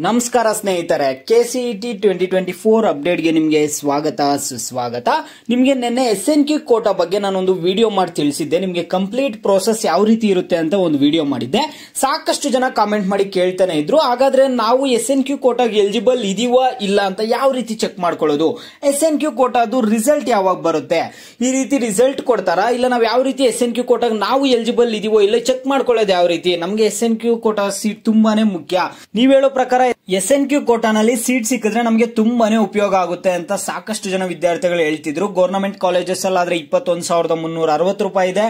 ನಮಸ್ಕಾರ ಸ್ನೇಹಿತರೆ, ಕೆಸಿಇಟಿ 2024 ಅಪ್ಡೇಟ್ಗೆ ನಿಮಗೆ ಸ್ವಾಗತ ಸುಸ್ವಾಗತ. ನಿಮಗೆ ನಿನ್ನೆ SNQ ಕೋಟಾ ಬಗ್ಗೆ ನಾನೊಂದು ವಿಡಿಯೋ ಮಾಡಿ ತಿಳಿಸಿದ್ದೆ. ನಿಮಗೆ ಕಂಪ್ಲೀಟ್ ಪ್ರೋಸೆಸ್ ಯಾವ ರೀತಿ ಇರುತ್ತೆ ಅಂತ ಒಂದು ವಿಡಿಯೋ ಮಾಡಿದ್ದೆ. ಸಾಕಷ್ಟು ಜನ ಕಾಮೆಂಟ್ ಮಾಡಿ ಕೇಳ್ತಾನೆ ಇದ್ರು, ಹಾಗಾದ್ರೆ ನಾವು SNQ ಕೋಟಾಗೆ ಎಲಿಜಿಬಲ್ ಇದೀವಾ ಇಲ್ಲ ಅಂತ ಯಾವ ರೀತಿ ಚೆಕ್ ಮಾಡ್ಕೊಳ್ಳೋದು, SNQ ಕೋಟಾದು ರಿಸಲ್ಟ್ ಯಾವಾಗ ಬರುತ್ತೆ, ಈ ರೀತಿ ರಿಸಲ್ಟ್ ಕೊಡ್ತಾರಾ ಇಲ್ಲ ನಾವು ಯಾವ ರೀತಿ SNQ ಕೋಟಾಗೆ ನಾವು ಎಲಿಜಿಬಲ್ ಇದೀವೋ ಇಲ್ಲ ಚೆಕ್ ಮಾಡ್ಕೊಳ್ಳೋದು ಯಾವ ರೀತಿ. ನಮಗೆ SNQ ಕೋಟಾ ಸೀಟ್ ತುಂಬಾನೇ ಮುಖ್ಯ. ನೀವ್ ಹೇಳೋ ಪ್ರಕಾರ SNQ ಕೋಟಾನಲ್ಲಿ ಸೀಟ್ ಸಿಕ್ಕಿದ್ರೆ ನಮಗೆ ತುಂಬಾನೇ ಉಪಯೋಗ ಆಗುತ್ತೆ ಅಂತ ಸಾಕಷ್ಟು ಜನ ವಿದ್ಯಾರ್ಥಿಗಳು ಹೇಳ್ತಿದ್ರು. ಗವರ್ನಮೆಂಟ್ ಕಾಲೇಜಸ್ ಅಲ್ಲಾದ್ರೆ 21,360 ರೂಪಾಯಿ ಇದೆ.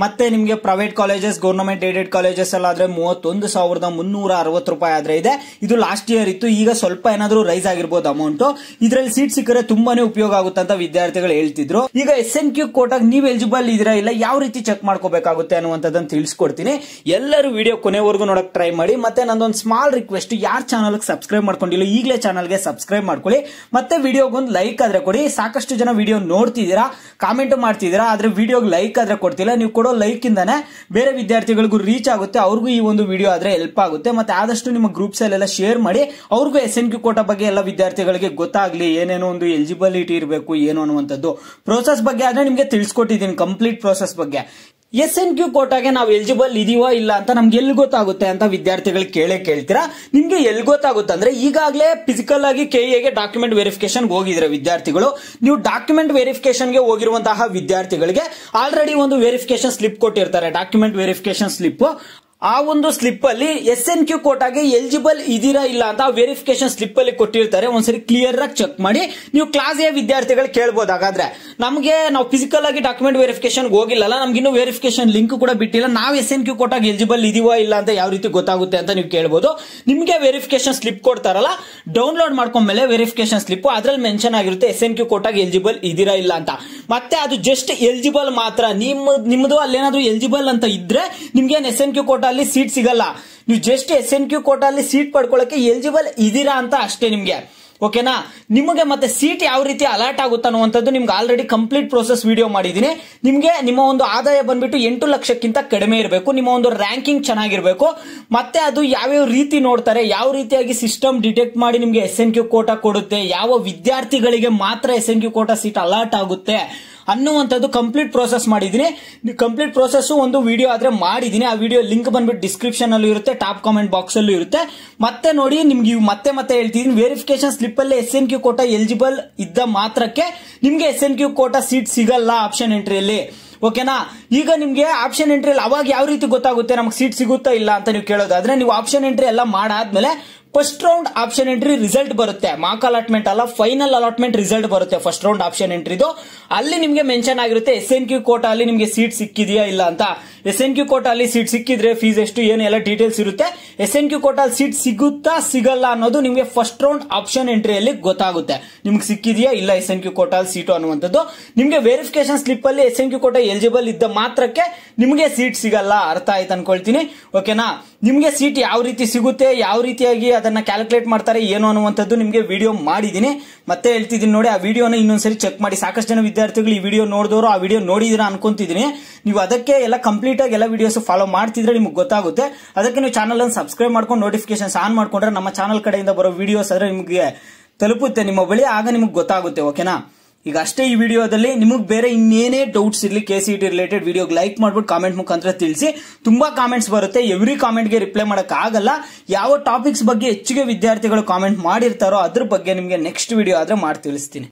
ಮತ್ತೆ ನಿಮಗೆ private colleges, government aided colleges ಅಲ್ಲಾದ್ರೆ 31,360 ರೂಪಾಯಿ ಆದ್ರೆ ಇದೆ. ಇದು ಲಾಸ್ಟ್ ಇಯರ್ ಇತ್ತು, ಈಗ ಸ್ವಲ್ಪ ಏನಾದ್ರೂ ರೈಸ್ ಆಗಿರ್ಬೋದು ಅಮೌಂಟ್. ಇದ್ರಲ್ಲಿ ಸೀಟ್ ಸಿಕ್ಕರೆ ತುಂಬಾನೇ ಉಪಯೋಗ ಆಗುತ್ತೆ ಅಂತ ವಿದ್ಯಾರ್ಥಿಗಳು ಹೇಳ್ತಿದ್ರು. ಈಗ SNQ ಕೋಟಾಗ್ ನೀವು ಎಲಿಜಿಬಲ್ ಇದೀರಾ ಇಲ್ಲ ಯಾವ ರೀತಿ ಚೆಕ್ ಮಾಡ್ಕೋಬೇಕಾಗುತ್ತೆ ಅನ್ನುವಂಥದ್ದನ್ನು ತಿಳಿಸ್ಕೊಡ್ತೀನಿ. ಎಲ್ಲರೂ ವಿಡಿಯೋ ಕೊನೆವರೆಗೂ ನೋಡಕ್ ಟ್ರೈ ಮಾಡಿ. ಮತ್ತೆ ನಂದೊಂದು ಸ್ಮಾಲ್ ರಿಕ್ವೆಸ್ಟ್, ಯಾರ ಚಾನಲ್ ಸಬ್ಸ್ಕ್ರೈಬ್ ಮಾಡ್ಕೊಂಡಿಲ್ಲ ಈಗಲೇ ಚಾನಲ್ಗೆ ಸಬ್ಸ್ಕ್ರೈಬ್ ಮಾಡ್ಕೊಳ್ಳಿ. ಮತ್ತೆ ವಿಡಿಯೋಗೊಂದು ಲೈಕ್ ಆದ್ರೆ ಕೊಡಿ. ಸಾಕಷ್ಟು ಜನ ವಿಡಿಯೋ ನೋಡ್ತಿದ್ದೀರಾ, ಕಾಮೆಂಟ್ ಮಾಡ್ತಿದ್ದೀರಾ, ಆದ್ರೆ ವಿಡಿಯೋಗೆ ಲೈಕ್ ಆದ್ರೆ ಕೊಡ್ತಿಲ್ಲ. ನೀವು ಕೊಡೋ ಲೈಕ್ ಇಂದಾನೆ ಬೇರೆ ವಿದ್ಯಾರ್ಥಿಗಳಿಗೂ ರೀಚ್ ಆಗುತ್ತೆ, ಅವ್ರಿಗೂ ಈ ಒಂದು ವಿಡಿಯೋ ಆದ್ರೆ ಹೆಲ್ಪ್ ಆಗುತ್ತೆ. ಮತ್ತೆ ಆದಷ್ಟು ನಿಮ್ಮ ಗ್ರೂಪ್ಸ್ ಅಲ್ಲೆಲ್ಲ ಶೇರ್ ಮಾಡಿ, ಅವ್ರಿಗೂ SNQ ಕೋಟಾ ಬಗ್ಗೆ ಎಲ್ಲ ವಿದ್ಯಾರ್ಥಿಗಳಿಗೆ ಗೊತ್ತಾಗ್ಲಿ, ಏನೇನೋ ಒಂದು ಎಲಿಜಿಬಿಲಿಟಿ ಇರಬೇಕು ಏನು ಅನ್ನುವಂಥದ್ದು. ಪ್ರೋಸೆಸ್ ಬಗ್ಗೆ ಆದ್ರೆ ನಿಮ್ಗೆ ತಿಳಿಸ್ಕೊಟ್ಟಿದ್ದೀನಿ, ಕಂಪ್ಲೀಟ್ ಪ್ರೋಸೆಸ್ ಬಗ್ಗೆ. SNQ ಕೋಟಾಗೆ ನಾವು ಎಲಿಜಿಬಲ್ ಇದೀವಾ ಇಲ್ಲ ಅಂತ ನಮ್ಗೆ ಎಲ್ಲಿ ಗೊತ್ತಾಗುತ್ತೆ ಅಂತ ವಿದ್ಯಾರ್ಥಿಗಳು ಕೇಳ್ತೀರಾ. ನಿಮ್ಗೆ ಎಲ್ಲಿ ಗೊತ್ತಾಗುತ್ತೆ ಅಂದ್ರೆ, ಈಗಾಗಲೇ ಫಿಸಿಕಲ್ ಆಗಿ ಕೆಇಎಗೆ ಡಾಕ್ಯುಮೆಂಟ್ ವೆರಿಫಿಕೇಶನ್ ಹೋಗಿದ್ರೆ ವಿದ್ಯಾರ್ಥಿಗಳು, ನೀವು ಡಾಕ್ಯುಮೆಂಟ್ ವೆರಿಫಿಕೇಶನ್ ಗೆ ಹೋಗಿರುವಂತಹ ವಿದ್ಯಾರ್ಥಿಗಳಿಗೆ ಆಲ್ರೆಡಿ ಒಂದು ವೆರಿಫಿಕೇಶನ್ ಸ್ಲಿಪ್ ಕೊಟ್ಟಿರ್ತಾರೆ, ಡಾಕ್ಯುಮೆಂಟ್ ವೆರಿಫಿಕೇಶನ್ ಸ್ಲಿಪ್. ಆ ಒಂದು ಸ್ಲಿಪ್ ಅಲ್ಲಿ SNQ ಕೋಟಾಗೆ ಎಲಿಜಿಬಲ್ ಇದೀರಾ ಇಲ್ಲ ಅಂತ ವೆರಿಫಿಕೇಶನ್ ಸ್ಲಿಪ್ ಅಲ್ಲಿ ಕೊಟ್ಟಿರ್ತಾರೆ. ಒಂದ್ಸರಿ ಕ್ಲಿಯರ್ ಆಗಿ ಚೆಕ್ ಮಾಡಿ. ನೀವು ಕ್ಲಾಸ್ ಎ ವಿದ್ಯಾರ್ಥಿಗಳು ಕೇಳಬಹುದು, ಹಾಗಾದ್ರೆ ನಾವು ಫಿಸಿಕಲ್ ಆಗಿ ಡಾಕ್ಯುಮೆಂಟ್ ವೆರಿಫಿಕೇಶನ್ ಹೋಗಿಲ್ಲ, ನಮ್ಗೆ ಇನ್ನೂ ವೆರಿಫಿಕೇಶನ್ ಲಿಂಕ್ ಕೂಡ ಬಿಟ್ಟಿಲ್ಲ, ನಾವು SNQ ಕೋಟಾಗೆ ಎಲಿಜಿಬಲ್ ಇದೀವಾ ಇಲ್ಲ ಅಂತ ಯಾವ ರೀತಿ ಗೊತ್ತಾಗುತ್ತೆ ಅಂತ ನೀವು ಕೇಳಬಹುದು. ನಿಮ್ಗೆ ವೆರಿಫಿಕೇಶನ್ ಸ್ಲಿಪ್ ಕೊಡ್ತಾರಲ್ಲ, ಡೌನ್ಲೋಡ್ ಮಾಡ್ಕೊಂಡ್ಮೇಲೆ ವೆರಿಫಿಕೇಶನ್ ಸ್ಲಿಪ್ ಅದ್ರಲ್ಲಿ ಮೆನ್ಷನ್ ಆಗಿರುತ್ತೆ SNQ ಕೋಟಾಗೆ ಎಲಿಜಿಬಲ್ ಇದೀರಾ ಇಲ್ಲ ಅಂತ. ಮತ್ತೆ ಅದು ಜಸ್ಟ್ ಎಲಿಜಿಬಲ್ ಮಾತ್ರ. ನಿಮ್ದು ಅಲ್ಲೇನಾದ್ರೂ ಎಲಿಜಿಬಲ್ ಅಂತ ಇದ್ರೆ ನಿಮ್ಗೆ SNQ ಕೋಟಾ ಸೀಟ್ ಸಿಗಲ್ಲ. ನೀವು ಜಸ್ಟ್ SNQ ಕೋಟಾ ಅಲ್ಲಿ ಸೀಟ್ ಪಡ್ಕೊಳ್ಳಕ್ಕೆ ಎಲಿಜಿಬಲ್ ಇದೀರಾ ಅಂತ ಅಷ್ಟೇ ನಿಮ್ಗೆ. ಓಕೆನಾ? ನಿಮಗೆ ಮತ್ತೆ ಸೀಟ್ ಯಾವ ರೀತಿ ಅಲರ್ಟ್ ಆಗುತ್ತೆ ಅನ್ನುವಂಥದ್ದು ನಿಮ್ಗೆ ಆಲ್ರೆಡಿ ಕಂಪ್ಲೀಟ್ ಪ್ರೋಸೆಸ್ ವಿಡಿಯೋ ಮಾಡಿದೀನಿ. ನಿಮ್ಗೆ ನಿಮ್ಮ ಒಂದು ಆದಾಯ ಬಂದ್ಬಿಟ್ಟು 8 ಲಕ್ಷಕ್ಕಿಂತ ಕಡಿಮೆ ಇರಬೇಕು, ನಿಮ್ಮ ಒಂದು ರ್ಯಾಂಕಿಂಗ್ ಚೆನ್ನಾಗಿರ್ಬೇಕು. ಮತ್ತೆ ಅದು ಯಾವ್ಯಾವ ರೀತಿ ನೋಡ್ತಾರೆ, ಯಾವ ರೀತಿಯಾಗಿ ಸಿಸ್ಟಮ್ ಡಿಟೆಕ್ಟ್ ಮಾಡಿ ನಿಮ್ಗೆ SNQ ಕೋಟಾ ಕೊಡುತ್ತೆ, ಯಾವ ವಿದ್ಯಾರ್ಥಿಗಳಿಗೆ ಮಾತ್ರ SNQ ಕೋಟಾ ಸೀಟ್ ಅಲರ್ಟ್ ಆಗುತ್ತೆ ಅನ್ನುವಂಥದ್ದು ಕಂಪ್ಲೀಟ್ ಪ್ರೋಸೆಸ್ ಮಾಡಿದೀನಿ. ಕಂಪ್ಲೀಟ್ ಪ್ರೋಸೆಸ್ ಒಂದು ವಿಡಿಯೋ ಆದ್ರೆ ಮಾಡಿದೀನಿ. ಆ ವಿಡಿಯೋ ಲಿಂಕ್ ಬಂದ್ಬಿಟ್ಟು ಡಿಸ್ಕ್ರಿಪ್ಷನ್ ಅಲ್ಲೂ ಇರುತ್ತೆ, ಟಾಪ್ ಕಾಮೆಂಟ್ ಬಾಕ್ಸ್ ಅಲ್ಲೂ ಇರುತ್ತೆ. ಮತ್ತೆ ನೋಡಿ, ನಿಮ್ಗೆ ಮತ್ತೆ ಹೇಳ್ತಿದೀನಿ, ವೆರಿಫಿಕೇಶನ್ ಸ್ಲಿಪ್ ಅಲ್ಲಿ SNQ ಕೋಟಾ ಎಲಿಜಿಬಲ್ ಇದ್ದ ಮಾತ್ರಕ್ಕೆ ನಿಮ್ಗೆ SNQ ಕೋಟಾ ಸೀಟ್ ಸಿಗಲ್ಲ ಆಪ್ಷನ್ ಎಂಟ್ರಿಯಲ್ಲಿ. ಓಕೆನಾ? ಈಗ ನಿಮ್ಗೆ ಆಪ್ಷನ್ ಎಂಟ್ರಿ ಅವಾಗ ಯಾವ ರೀತಿ ಗೊತ್ತಾಗುತ್ತೆ ನಮ್ಗೆ ಸೀಟ್ ಸಿಗುತ್ತಾ ಇಲ್ಲ ಅಂತ ನೀವು ಕೇಳೋದಾದ್ರೆ, ನೀವು ಆಪ್ಷನ್ ಎಂಟ್ರಿ ಎಲ್ಲ ಮಾಡಾದ್ಮೇಲೆ first round option entry result ಬರುತ್ತೆ. ಮಾರ್ಕ್ ಅಲಾಟ್ಮೆಂಟ್ ಅಲ್ಲ, ಫೈನಲ್ ಅಲಾಟ್ಮೆಂಟ್ ರಿಸಲ್ಟ್ ಬರುತ್ತೆ ಫಸ್ಟ್ ರೌಂಡ್ ಆಪ್ಷನ್ ಎಂಟ್ರಿದು. ಅಲ್ಲಿ ನಿಮ್ಗೆ ಮೆನ್ಷನ್ ಆಗಿರುತ್ತೆ SNQ ಕೋಟಾ ಅಲ್ಲಿ ನಿಮ್ಗೆ ಸೀಟ್ ಸಿಕ್ಕಿದೆಯಾ ಇಲ್ಲ ಅಂತ. SNQ ಕೋಟಾ ಅಲ್ಲಿ ಸೀಟ್ ಸಿಕ್ಕಿದ್ರೆ ಫೀಸ್ ಎಷ್ಟು ಏನು ಎಲ್ಲ ಡೀಟೇಲ್ಸ್ ಇರುತ್ತೆ. SNQ ಕೋಟಾ ಅಲ್ಲಿ ಸೀಟ್ ಸಿಗುತ್ತಾ ಸಿಗಲ್ಲ ಅನ್ನೋದು ನಿಮ್ಗೆ ಫಸ್ಟ್ ರೌಂಡ್ ಆಪ್ಷನ್ ಎಂಟ್ರಿಯಲ್ಲಿ ಗೊತ್ತಾಗುತ್ತೆ, ನಿಮ್ಗೆ ಸಿಕ್ಕಿದೆಯಾ ಇಲ್ಲ SNQ ಕೋಟಾ ಅಲ್ಲಿ ಸೀಟು ಅನ್ನುವಂಥದ್ದು. ನಿಮ್ಗೆ ವೆರಿಫಿಕೇಶನ್ ಸ್ಲಿಪ್ ಅಲ್ಲಿ SNQ ಕೋಟಾ ಎಲಿಜಿಬಲ್ ಇದ್ದ ಮಾತ್ರಕ್ಕೆ ನಿಮ್ಗೆ ಸೀಟ್ ಸಿಗಲ್ಲ. ಅರ್ಥ ಆಯ್ತು ಅನ್ಕೊಳ್ತೀನಿ. ಓಕೆನಾ? ನಿಮ್ಗೆ ಸೀಟ್ ಯಾವ ರೀತಿ ಸಿಗುತ್ತೆ, ಯಾವ ರೀತಿಯಾಗಿ ಅದನ್ನ ಕ್ಯಾಲ್ಕುಲೇಟ್ ಮಾಡ್ತಾರೆ ಏನು ಅನ್ನುವಂಥದ್ದು ನಿಮ್ಗೆ ವಿಡಿಯೋ ಮಾಡಿದೀನಿ. ಮತ್ತೆ ಹೇಳ್ತಿದ್ದೀನಿ ನೋಡಿ, ಆ ವಿಡಿಯೋನ ಇನ್ನೊಂದ್ಸರಿ ಚೆಕ್ ಮಾಡಿ. ಸಾಕಷ್ಟು ಜನ ವಿದ್ಯಾರ್ಥಿಗಳು ಈ ವಿಡಿಯೋ ನೋಡಿದವರು ಆ ವಿಡಿಯೋ ನೋಡಿದಿರಾ ಅನ್ಕೊಂತಿದ್ದೀನಿ. ನೀವು ಅದಕ್ಕೆ ಎಲ್ಲ ಕಂಪ್ಲೀಟ್ ಆಗಿ ಎಲ್ಲ ವಿಡಿಯೋಸ್ ಫಾಲೋ ಮಾಡ್ತಿದ್ರೆ ನಿಮ್ಗೆ ಗೊತ್ತಾಗುತ್ತೆ. ಅದಕ್ಕೆ ನೀವು ಚಾನಲ್ ಅನ್ನು ಸಬ್ಸ್ಕ್ರೈಬ್ ಮಾಡ್ಕೊಂಡು ನೋಟಿಫಿಕೇಶನ್ಸ್ ಆನ್ ಮಾಡ್ಕೊಂಡ್ರೆ ನಮ್ಮ ಚಾನಲ್ ಕಡೆಯಿಂದ ಬರೋ ವಿಡಿಯೋಸ್ ಆದ್ರೆ ನಿಮ್ಗೆ ತಲುಪುತ್ತೆ ನಿಮ್ಮ ಬಳಿ, ಆಗ ನಿಮ್ಗೆ ಗೊತ್ತಾಗುತ್ತೆ. ಓಕೆನಾ? ಈಗ ಅಷ್ಟೇ ಈ ವಿಡಿಯೋದಲ್ಲಿ. ನಿಮಗೆ ಬೇರೆ ಇನ್ನೇನೇ ಡೌಟ್ಸ್ ಇರಲಿ ಕೆಸಿಇಟಿ ರಿಲೇಟೆಡ್ ವಿಡಿಯೋಗೆ ಲೈಕ್ ಮಾಡ್ಬಿಟ್ಟು ಕಾಮೆಂಟ್ ಮುಖಾಂತರ ತಿಳಿಸಿ. ತುಂಬಾ ಕಾಮೆಂಟ್ಸ್ ಬರುತ್ತೆ, ಎವ್ರಿ ಕಾಮೆಂಟ್ಗೆ ರಿಪ್ಲೈ ಮಾಡಕ್ ಆಗಲ್ಲ. ಯಾವ ಟಾಪಿಕ್ಸ್ ಬಗ್ಗೆ ಹೆಚ್ಚಿಗೆ ವಿದ್ಯಾರ್ಥಿಗಳು ಕಾಮೆಂಟ್ ಮಾಡಿರ್ತಾರೋ ಅದ್ರ ಬಗ್ಗೆ ನಿಮಗೆ ನೆಕ್ಸ್ಟ್ ವಿಡಿಯೋ ಆದ್ರೆ ಮಾಡಿ ತಿಳಿಸ್ತೀನಿ.